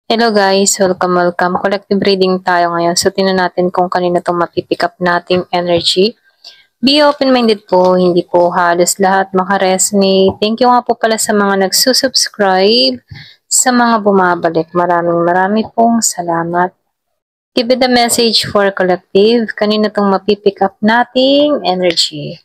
Hello guys, welcome. Collective reading tayo ngayon. So, tingnan natin kung kanino itong mapipick up nating energy. Be open-minded po, hindi po halos lahat makaresonate. Thank you nga po pala sa mga nagsusubscribe, sa mga bumabalik. Maraming pong salamat. Give it a message for collective. Kanino itong mapipick up nating energy.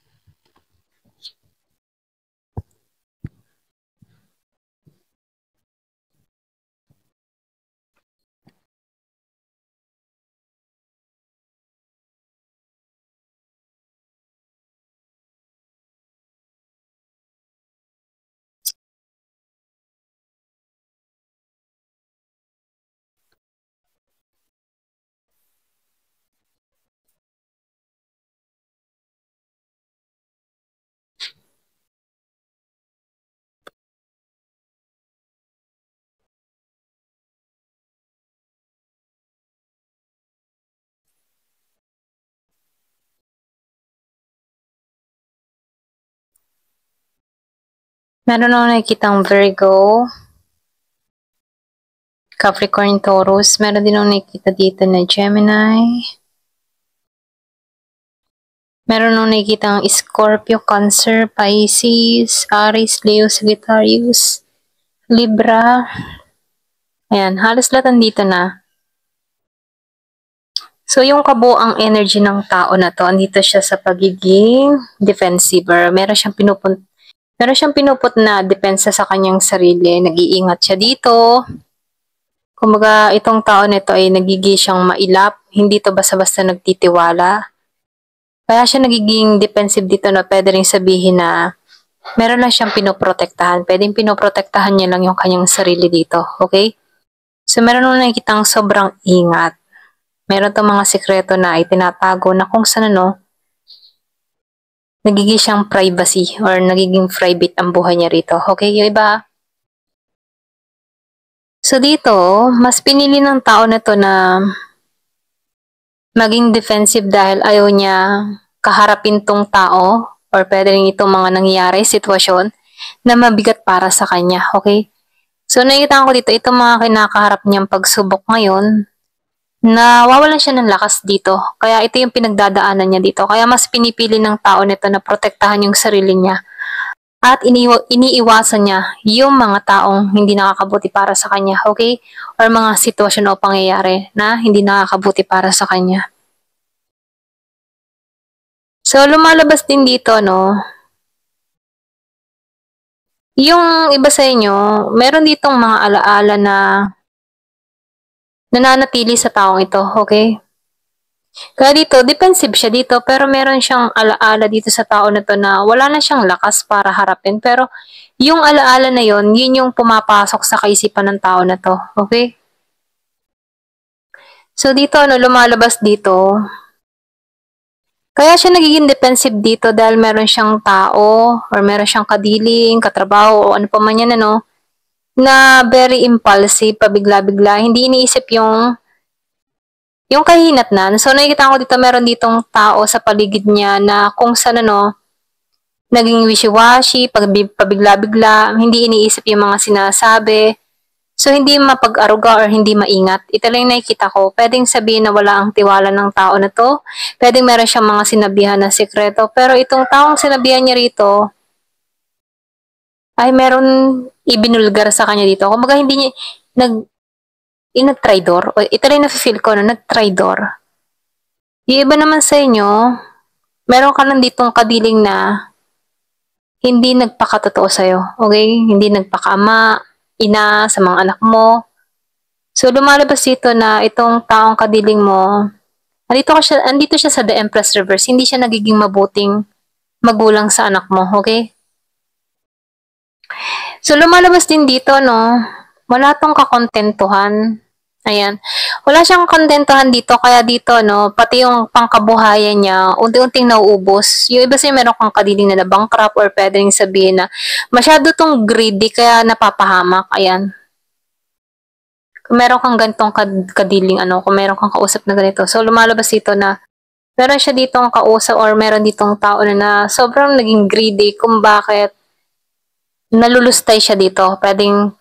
Meron ako nakikitang Virgo, Capricorn, Taurus. Meron din ako nakikita dito na Gemini. Meron nung nakikita ang Scorpio, Cancer, Pisces, Aries, Leo, Sagittarius, Libra. Ayan, halos lahat nandito na. So, yung kabuang energy ng tao na to, andito siya sa pagiging defensive. Meron siyang pinuput na depensa sa kanyang sarili. Nag-iingat siya dito. Kumbaga, itong tao nito ay nagiging siyang mailap. Hindi to basta-basta nagtitiwala. Kaya siya nagiging defensive dito na pwede rin sabihin na meron lang siyang pinoprotektahan. Pwedeng pinoprotektahan niya lang yung kanyang sarili dito. Okay? So, meron nung nakikitang sobrang ingat. Meron tong mga sikreto na itinatago na kung saan nagiging siyang privacy or nagiging private ang buhay niya rito. Okay? Yung iba. So, dito, mas pinili ng tao na to na maging defensive dahil ayaw niya kaharapin tong tao or pwede rin itong mga nangyayari, sitwasyon na mabigat para sa kanya, okay? So, nakikita ko dito, itong mga kinakaharap niyang pagsubok ngayon, nawawalan siya ng lakas dito. Kaya ito yung pinagdadaanan niya dito. Kaya mas pinipili ng tao nito na protektahan yung sarili niya. At iniiwasan niya yung mga taong hindi nakakabuti para sa kanya, okay? Or mga sitwasyon o pangyayari na hindi nakakabuti para sa kanya. So, lumalabas din dito, no? Yung iba sa inyo, meron ditong mga alaala na nananatili sa taong ito, okay? Kaya dito, defensive siya dito, pero meron siyang alaala dito sa tao na to na wala na siyang lakas para harapin. Pero yung alaala na yon, yun yung pumapasok sa kaisipan ng tao na to, okay? So dito, lumalabas dito, kaya siya nagiging defensive dito dahil meron siyang tao or meron siyang kadiling, katrabaho o ano pa man yan, na very impulsive, pabigla-bigla. Hindi iniisip yung kahinatnan. So, nakikita ko dito, meron ditong tao sa paligid niya na kung saan, naging wishy-washy, pabigla-bigla, hindi iniisip yung mga sinasabi. So, hindi mapag-aruga or hindi maingat. Ito lang yung nakikita ko. Pwedeng sabihin na wala ang tiwala ng tao na to. Pwedeng meron siyang mga sinabihan na sikreto. Pero itong taong sinabihan niya rito, ay meron ibinulgar sa kanya dito. Kumbaga hindi niya, nag-traidor. Ito rin na-feel ko na nag-traidor. Yung iba naman sa inyo, meron ka lang ditong kadiling na hindi nagpakatotoo sa'yo. Okay? Hindi nagpakaama, ina, sa mga anak mo. So, lumalabas dito na itong taong kadiling mo, andito siya sa The Empress Reverse. Hindi siya nagiging mabuting magulang sa anak mo. Okay? So, lumalabas din dito, wala tong kakontentuhan. Ayan. Wala siyang kontentuhan dito, kaya dito, pati yung pangkabuhayan niya, unti-unting nauubos. Yung iba sa'yo, meron kang kadiling na bankrupt or pwedeng sabihin na masyado tong greedy, kaya napapahamak. Ayan. Kung meron kang ganitong kadiling, kung meron kang kausap na ganito. So, lumalabas dito na meron siya ditong kausap or meron ditong tao na sobrang naging greedy kung bakit nalulustay siya dito. Pwedeng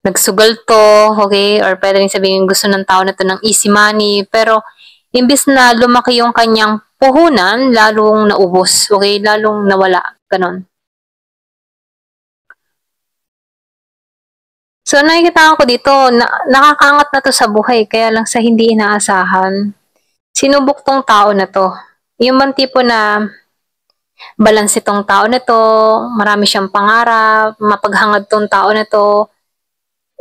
nagsugal to, okay? Or pwede rin sabihin gusto ng tao na to ng easy money, pero imbis na lumaki yung kanyang puhunan, lalong naubos, okay? Lalong nawala, ganon. So, nakikita ko dito, nakakaangat na to sa buhay, kaya lang sa hindi inaasahan. Sinubok tong tao na to. Yung bang tipo na balance itong tao na to, marami siyang pangarap, mapaghangad tong tao na to,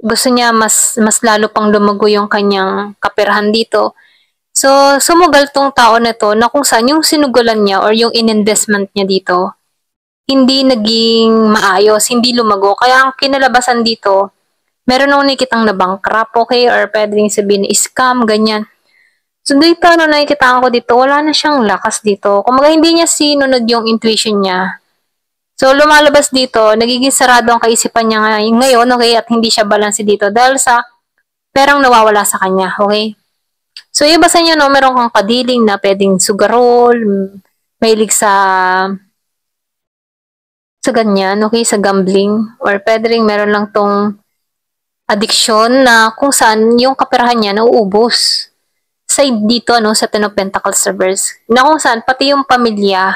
gusto niya mas lalo pang lumago yung kanyang kaperahan dito. So, sumugal tong tao na to na kung saan yung sinugulan niya or yung in-investment niya dito, hindi naging maayos, hindi lumago. Kaya ang kinalabasan dito, meron akong nakikitang na bankrupt, okay? Or pwedeng sabihin na scam, ganyan. So, dito, nakikita ko dito, wala na siyang lakas dito. Kumaga, hindi niya sinunod yung intuition niya. So, lumalabas dito, nagiging sarado ang kaisipan niya ngayon, okay? At hindi siya balanse dito dahil sa perang nawawala sa kanya, okay? So, iba sa inyo, no, meron kang kadiling na pwedeng sugarol, mahilig sa ganyan, okay, sa gambling, or pwede rin meron lang tong addiction na kung saan yung kaperahan niya nauubos. Sa dito, no, sa Ten of Pentacles reverse, na kung saan pati yung pamilya,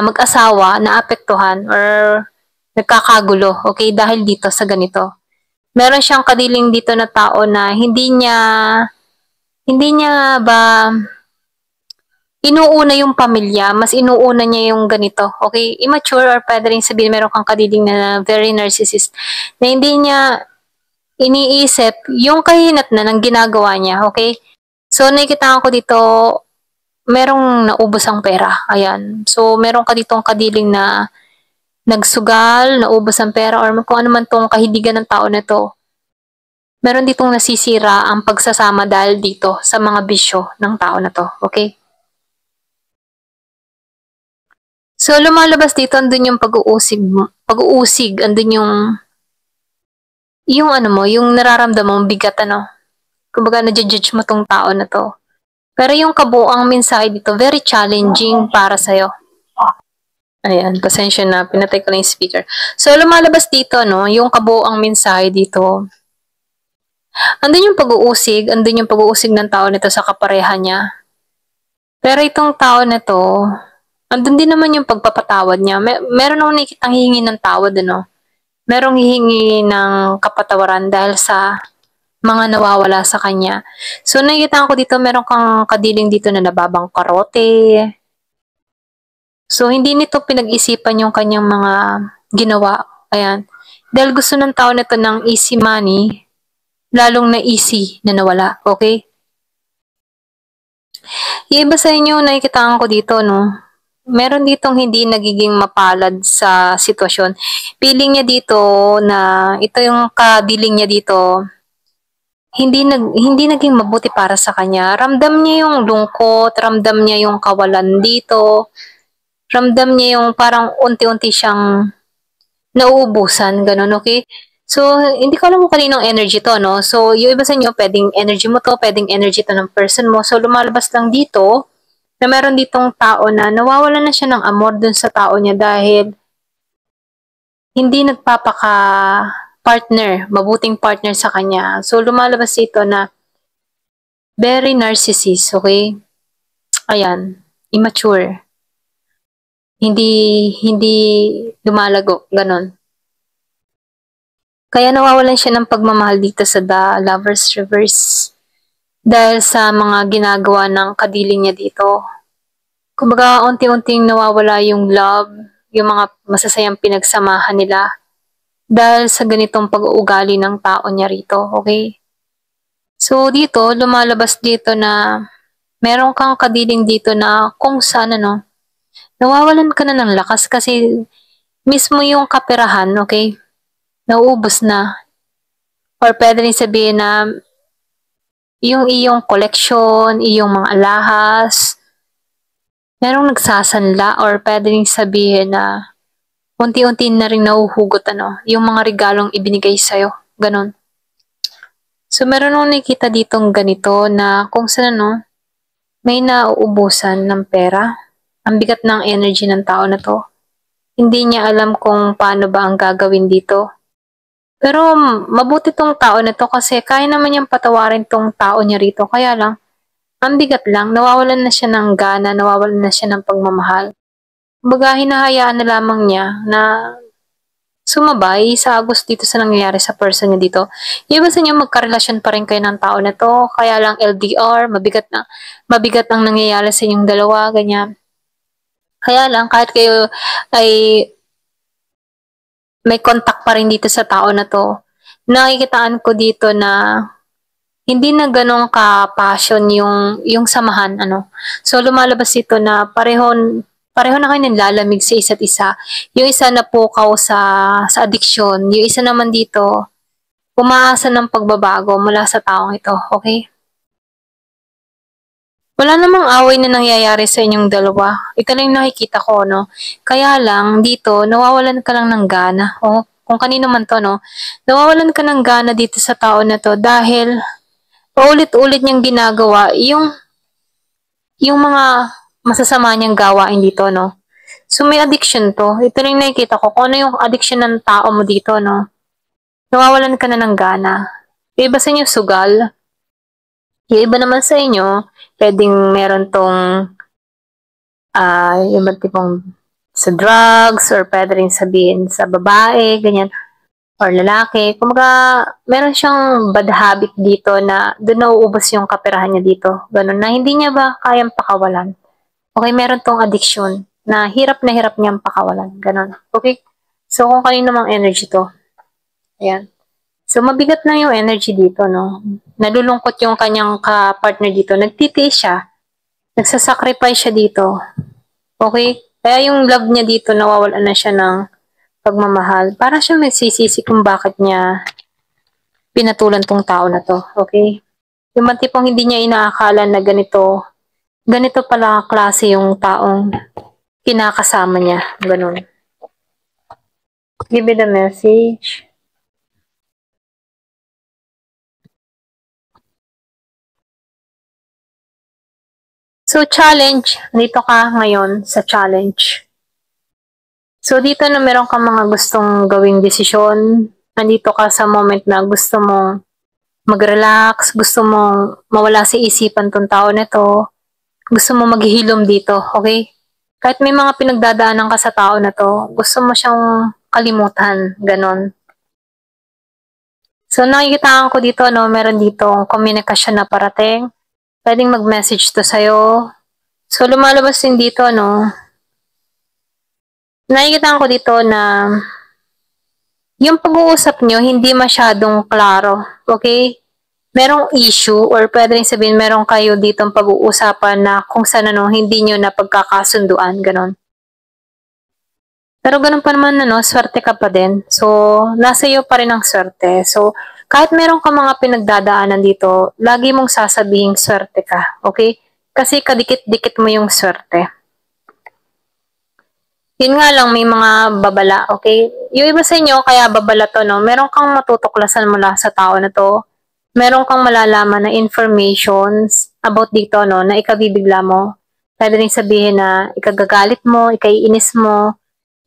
mag-asawa, naapektuhan or nagkakagulo, okay, dahil dito sa ganito. Meron siyang kadiling dito na tao na hindi niya ba inuuna yung pamilya, mas inuuna niya yung ganito. Okay? Immature or pwede rin sabihin meron kang kadiling na very narcissist na hindi niya iniisip yung kahinat na ng ginagawa niya. Okay? So, nakikita ko dito, merong naubos ang pera. Ayan. So, meron ka ditong kadiling na nagsugal, naubos ang pera, or kung ano man tong kahidigan ng tao na to. Meron ditong nasisira ang pagsasama dahil dito sa mga bisyo ng tao na to. Okay? So, lumalabas dito, andun yung pag-uusig, andun yung ano mo, yung nararamdaman mong bigat, ano. Kumbaga, na-judge mo tong tao na to. Pero yung kabuang mensahe dito, very challenging para sa'yo. Ayan, pasensya na, pinatay ko lang yung speaker. So, lumalabas dito, no, yung kabuang mensahe dito. Andun yung pag-uusig ng tao nito sa kapareha niya. Pero itong tao na to, andun din naman yung pagpapatawad niya. Meron akong nakikitang hihingi ng tawad, ano. Merong hihingi ng kapatawaran dahil sa mga nawawala sa kanya. So, nakikita ko dito, meron kang kadiling dito na nababangkarote. So, hindi nito pinag-isipan yung kanyang mga ginawa. Ayan. Dahil gusto ng tao na to ng easy money, lalong na easy na nawala. Okay? Yung iba sa inyo, nakikita ko dito, no? Meron ditong hindi nagiging mapalad sa sitwasyon. Feeling niya dito na ito yung kadiling niya dito, hindi naging mabuti para sa kanya. Ramdam niya yung lungkot, ramdam niya yung kawalan dito, ramdam niya yung parang unti-unti siyang nauubusan, ganun, okay? So, hindi ko alam kung kaninong energy to, no? So, yung iba sa inyo, pwedeng energy mo to, pwedeng energy to ng person mo. So, lumalabas lang dito na meron ditong tao na nawawalan na siya ng amor dun sa tao niya dahil hindi nagpapaka-partner, mabuting partner sa kanya. So, lumalabas dito na very narcissist, okay? Ayan, immature. Hindi lumalago, ganon. Kaya nawawalan siya ng pagmamahal dito sa The Lover's Reverse dahil sa mga ginagawa ng kadiling niya dito. Kumbaga, unti-unting nawawala yung love, yung mga masasayang pinagsamahan nila dahil sa ganitong pag-uugali ng tao niya rito, okay? So, dito, lumalabas dito na meron kang kadiling dito na kung saan, ano, nawawalan ka na ng lakas kasi mismo yung kaperahan, okay, nauubos na. Or pwede rin sabihin na yung iyong collection, iyong mga alahas, merong nagsasanla or pwede rin sabihin na unti-unti na rin nauhugot, ano, yung mga regalong ibinigay sa'yo. Ganon. So, meron akong nakikita ditong ganito na kung saan, ano, may nauubusan ng pera. Ang bigat ng energy ng tao na to. Hindi niya alam kung paano ba ang gagawin dito. Pero mabuti tong tao na 'to kasi kaya naman niyang patawarin tong tao niya rito. Kaya lang, ang bigat lang, nawawalan na siya ng gana, nawawalan na siya ng pagmamahal. Kumbaga hinahayaan na lamang niya na sumabay sa gusto dito sa nangyayari sa person niya dito. Yung iba sa inyo magkarelasyon pa rin kayo ng tao na 'to, kaya lang LDR, mabigat ang nangyayari sa inyong dalawa, ganyan. Kaya lang kahit kayo ay may contact pa rin dito sa tao na 'to, nakikitaan ko dito na hindi na gano'n ka-passion yung samahan ano. So lumalabas dito na pareho na kayo nilalamig sa isa't isa. Yung isa napukaw sa addiction, yung isa naman dito umaasa ng pagbabago mula sa taong ito, okay? Wala namang away na nangyayari sa inyong dalawa. Ito lang yung nakikita ko, no? Kaya lang, dito, nawawalan ka lang ng gana. O, kung kanino man to, no? Nawawalan ka ng gana dito sa tao na to dahil paulit-ulit niyang ginagawa yung mga masasama niyang gawain dito, no? So, may addiction to. Ito lang yung nakikita ko. Kung ano yung addiction ng tao mo dito, no? Nawawalan ka na ng gana. Yung iba sa inyo, sugal. Yung iba naman sa inyo, pwedeng meron tong yung ba't tipong sa drugs or pwede rin sabihin sa babae, ganyan, or lalaki. Kumaga, meron siyang bad habit dito na doon nauubos yung kaperahan niya dito. Ganun, na hindi niya ba kayang pakawalan. Okay, meron tong addiction na hirap niyang pakawalan. Ganun. Okay? So, kung kanino namang energy to. Ayan. So, mabigat na yung energy dito, no? Nalulungkot yung kanyang ka-partner dito. Nagtitiis siya. Nagsasacrifice siya dito. Okay? Kaya yung love niya dito, nawawalan na siya ng pagmamahal. Para siya nagsisisi kung bakit niya pinatulan tong tao na to. Okay? Yung mga tipong hindi niya inaakala na ganito pala klase yung taong kinakasama niya. Ganun. Give me the message. So, challenge. Dito ka ngayon sa challenge. So, dito na meron kang mga gustong gawing desisyon. Nandito ka sa moment na gusto mong mag-relax, gusto mong mawala sa isipan tong tao na to, gusto mong maghihilom dito, okay? Kahit may mga pinagdadaanan ka sa tao na to, gusto mo siyang kalimutan, ganon. So, nakikita ko dito, no, meron dito komunikasyon na parating. Pwedeng mag-message to sa'yo. So, lumalabas din dito, no, nakikita ko dito na yung pag-uusap nyo, hindi masyadong klaro. Okay? Merong issue or pwede rin sabihin meron kayo ditong pag-uusapan na kung saan ano, hindi nyo na pagkakasunduan. Ganon. Pero ganun pa naman, ano, swerte ka pa din. So, nasa iyo pa rin ang swerte. So, kahit meron ka mga pinagdadaanan dito, lagi mong sasabihing swerte ka. Okay? Kasi kadikit-dikit mo yung swerte. Yun nga lang, may mga babala, okay? Yung iba sa inyo, kaya babala to, no? Meron kang matutuklasan mula sa tao na to. Meron kang malalaman na informations about dito, no? Na ikabibigla mo. Pwede rin sabihin na ikagagalit mo, ikaiinis mo.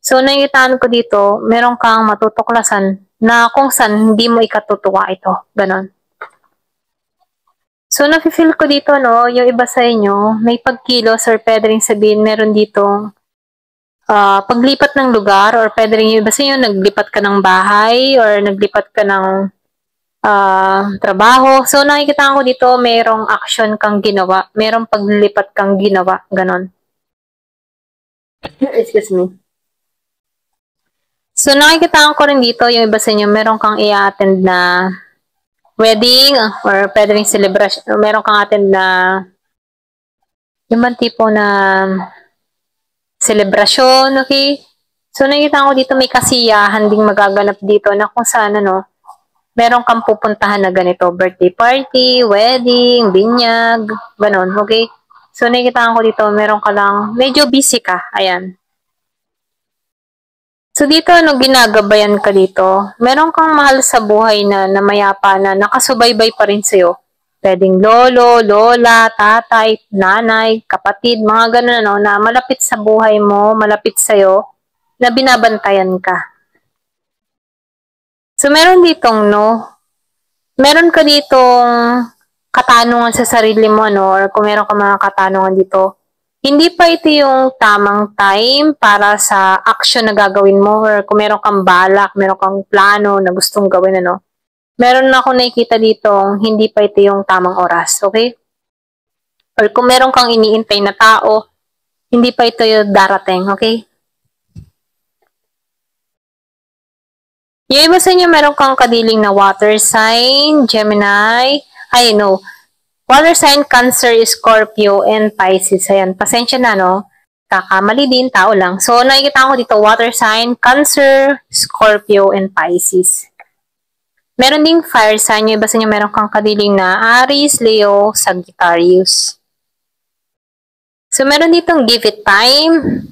So, nakikitaan ko dito, meron kang matutuklasan na kung saan hindi mo ikatutuwa ito. Ganon. So, nafe-feel ko dito, no? Yung iba sa inyo, may pagkilos or pwede rin sabihin meron dito paglipat ng lugar or pwede rin yung iba sa inyo, naglipat ka ng bahay or naglipat ka ng trabaho. So, nakikita ko dito, mayroong action kang ginawa. Mayroong paglipat kang ginawa. Ganon. Excuse me. So, nakikita ko rin dito, yung iba sa inyo, meron kang i-attend na wedding or pwede rin celebration. Meron kang attend na yung bang tipo na celebration, okay? So, nakikita ko dito may kasiyahan ding magaganap dito na kung saan, ano, meron kang pupuntahan na ganito, birthday party, wedding, binyag, ganon, okay? So, nakikita ko dito, meron ka lang, medyo busy ka, ayan. So, dito, ano, ginagabayan ka dito? Meron kang mahal sa buhay na mayapa na nakasubaybay pa rin sa'yo. Pwedeng lolo, lola, tatay, nanay, kapatid, mga ganun, ano, na malapit sa buhay mo, malapit sa'yo, na binabantayan ka. So, meron ditong no. Meron ka ditong katanungan sa sarili mo, no? Or kung meron ka mga katanungan dito, hindi pa ito yung tamang time para sa action na gagawin mo. Or kung meron kang balak, meron kang plano na gustong gawin, ano? Meron na ako nakikita dito, hindi pa ito yung tamang oras, okay? Or kung meron kang iniintay na tao, hindi pa ito yung darating, okay? Yung iba sa inyo, meron kang kadiling na water sign, Gemini, water sign, Cancer, Scorpio, and Pisces. Ayan, pasensya na, no? Kakamali din, tao lang. So, nakikita ko dito, water sign, Cancer, Scorpio, and Pisces. Meron ding fire sign, yung iba sa inyo, meron kang kadiling na Aries, Leo, Sagittarius. So, meron ditong give it time.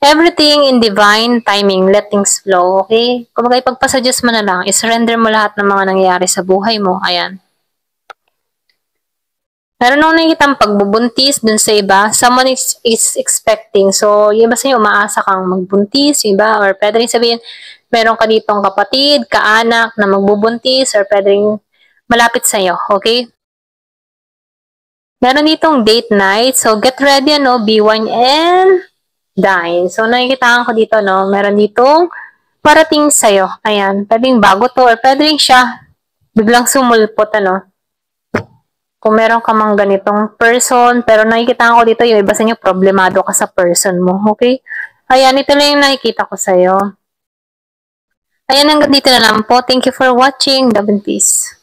Everything in divine timing, let things flow, okay? Kung ipagpasuggest mo na lang, isurrender mo lahat ng mga nangyayari sa buhay mo. Ayan. Meron akong nakikitang pagbubuntis dun sa iba. Someone is expecting. So, yung iba sa inyo, umaasa kang magbuntis, yung iba, or pwede rin sabihin, meron ka ditong kapatid, kaanak na magbubuntis, or pwede rin malapit sa iyo, okay? Meron ditong date night. So, get ready, ano, B1 and dine. So, nakikita ko dito, no, meron ditong parating sa'yo. Ayan, pwedeng bago to, or pwedeng siya biglang sumulpot, ano. Kung meron ka mang ganitong person, pero nakikita ko dito, yung iba sa inyo, problemado ka sa person mo, okay? Ayan, ito lang yung nakikita ko sa'yo. Ayan, hanggang dito na lang po. Thank you for watching. Love and peace.